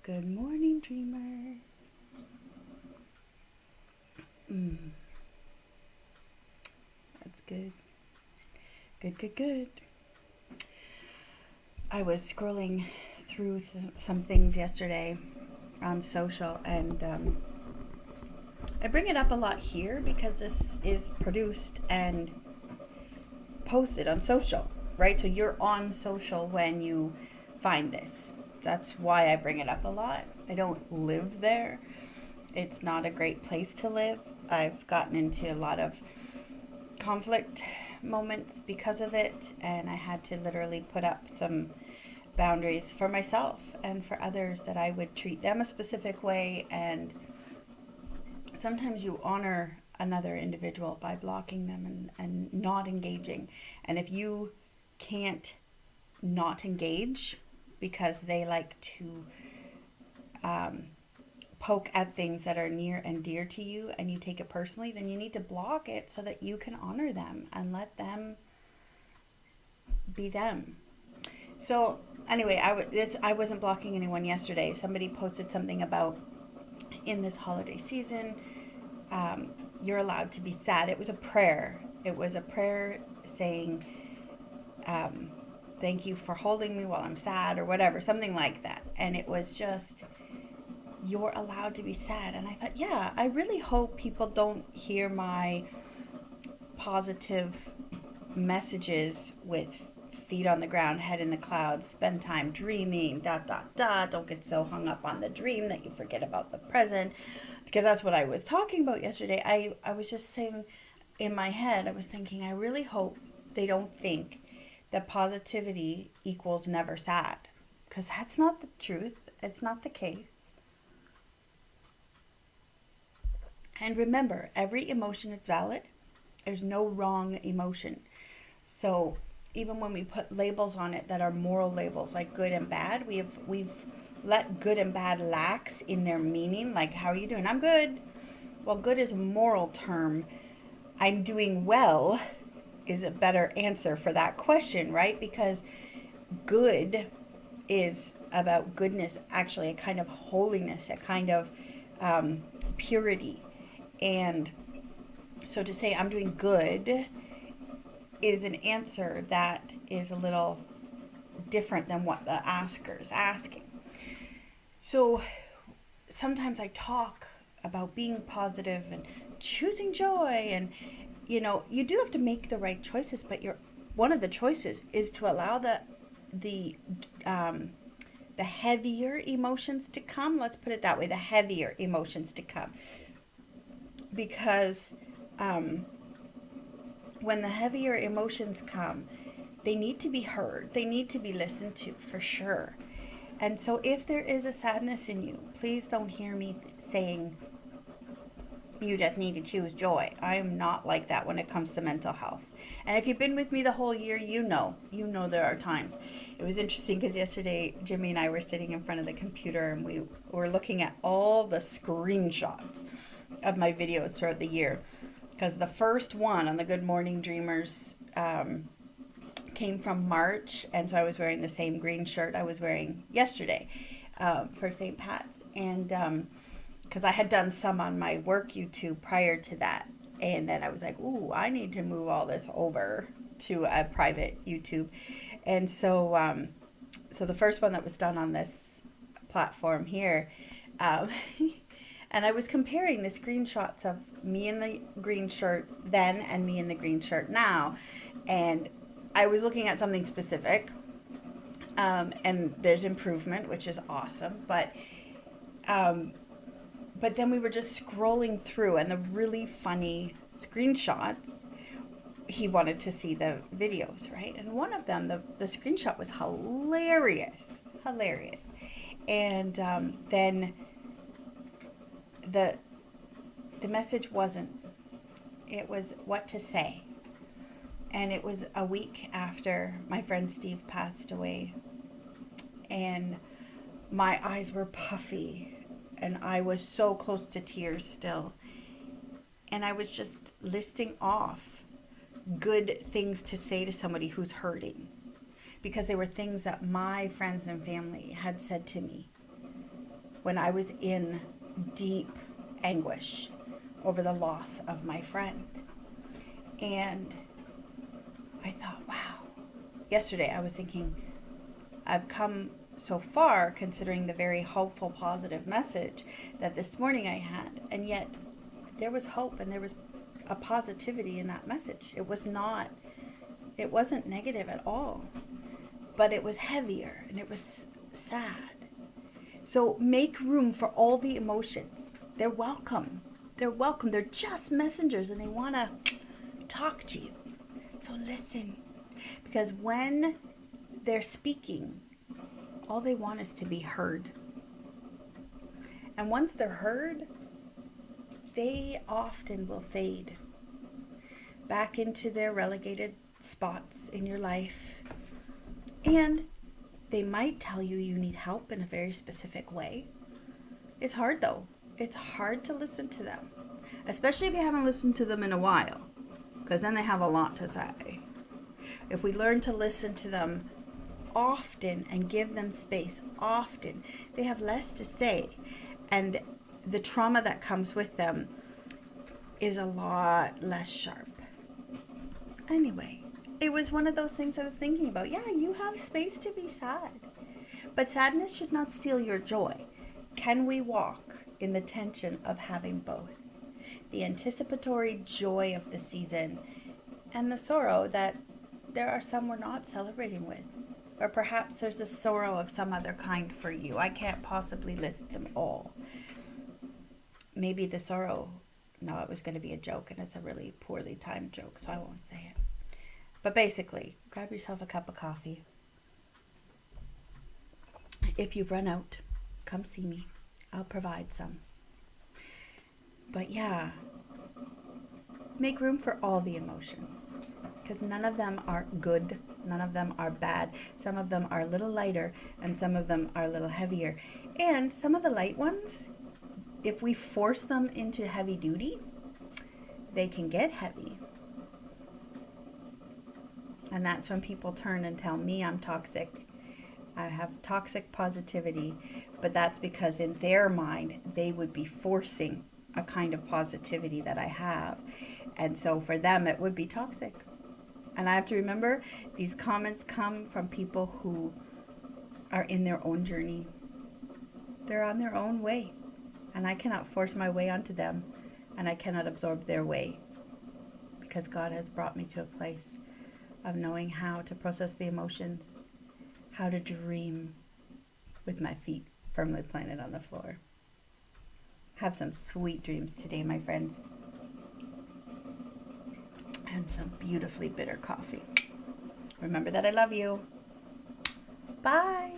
Good morning, dreamer. That's good. Good. I was scrolling through some things yesterday on social, and I bring it up a lot here because this is produced and posted on social, right? So you're on social when you find this. That's why I bring it up a lot. I don't live there. It's not a great place to live. I've gotten into a lot of conflict moments because of it, and I had to literally put up some boundaries for myself and for others, that I would treat them a specific way. And sometimes you honor another individual by blocking them and not engaging. And if you can't not engage because they like to um, poke at things that are near and dear to you, and you take it personally, then you need to block it so that you can honor them and let them be them. So anyway, I wasn't blocking anyone yesterday. Somebody posted something about, in this holiday season, you're allowed to be sad. It was a prayer. It was a prayer saying, um, thank you for holding me while I'm sad, or whatever, something like that. And it was just, you're allowed to be sad. And I thought, yeah, I really hope people don't hear my positive messages with feet on the ground, head in the clouds, spend time dreaming, don't get so hung up on the dream that you forget about the present. Because that's what I was talking about yesterday. I was just saying, in my head, I was thinking, I really hope they don't think that positivity equals never sad. Because that's not the truth. It's not the case. And remember, every emotion is valid. There's no wrong emotion. So even when we put labels on it that are moral labels, like good and bad, we've let good and bad lax in their meaning. Like, how are you doing? I'm good. Well, good is a moral term. I'm doing well is a better answer for that question, right? Because good is about goodness, actually a kind of holiness, a kind of purity. And so to say I'm doing good is an answer that is a little different than what the asker is asking. So sometimes I talk about being positive and choosing joy, and you do have to make the right choices, but one of the choices is to allow the um, the heavier emotions to come. Let's put it that way: the heavier emotions to come, because um, when the heavier emotions come, they need to be heard. They need to be listened to, for sure. And so if there is a sadness in you, please don't hear me saying you just need to choose joy. I am not like that when it comes to mental health. And if you've been with me the whole year, you know there are times. It was interesting because yesterday Jimmy and I were sitting in front of the computer, and we were looking at all the screenshots of my videos throughout the year. Because the first one on the Good Morning Dreamers came from March, and so I was wearing the same green shirt I was wearing yesterday for St. Pat's, and because I had done some on my work YouTube prior to that, and then I was like, ooh, I need to move all this over to a private YouTube, and so the first one that was done on this platform here. Um, and I was comparing the screenshots of me in the green shirt then and me in the green shirt now. And I was looking at something specific, and there's improvement, which is awesome. Um, but then we were just scrolling through, and the really funny screenshots, he wanted to see the videos, right? And one of them, the screenshot was hilarious. And then the the message wasn't. It was what to say, and it was a week after my friend Steve passed away, and my eyes were puffy, and I was so close to tears still, and I was just listing off good things to say to somebody who's hurting, because they were things that my friends and family had said to me. when I was in deep anguish over the loss of my friend. And I thought, wow. Yesterday I was thinking, I've come so far considering the very hopeful, positive message that this morning I had. And yet there was hope and there was a positivity in that message. It wasn't negative at all, but it was heavier and it was sad. So make room for all the emotions. They're welcome. They're welcome. They're just messengers and they want to talk to you. So listen, because when they're speaking, all they want is to be heard. And once they're heard, they often will fade back into their relegated spots in your life. And they might tell you you need help in a very specific way. It's hard though. It's hard to listen to them, especially if you haven't listened to them in a while, because then they have a lot to say. If we learn to listen to them often and give them space often, they have less to say, and the trauma that comes with them is a lot less sharp. Anyway, it was one of those things I was thinking about. Yeah, you have space to be sad, but sadness should not steal your joy. Can we walk in the tension of having both? The anticipatory joy of the season and the sorrow that there are some we're not celebrating with. Or perhaps there's a sorrow of some other kind for you. I can't possibly list them all. Maybe the sorrow, no, it was going to be a joke and it's a really poorly timed joke, so I won't say it. But basically, grab yourself a cup of coffee. If you've run out, come see me. I'll provide some. But yeah, make room for all the emotions, because none of them are good, none of them are bad. Some of them are a little lighter and some of them are a little heavier. And some of the light ones, if we force them into heavy duty, they can get heavy. And that's when people turn and tell me I'm toxic. I have toxic positivity, but that's because in their mind, they would be forcing a kind of positivity that I have. And so for them, it would be toxic. And I have to remember, these comments come from people who are in their own journey. They're on their own way. And I cannot force my way onto them. And I cannot absorb their way. Because God has brought me to a place of knowing how to process the emotions. How to dream with my feet firmly planted on the floor. Have some sweet dreams today, my friends. And some beautifully bitter coffee. Remember that I love you. Bye.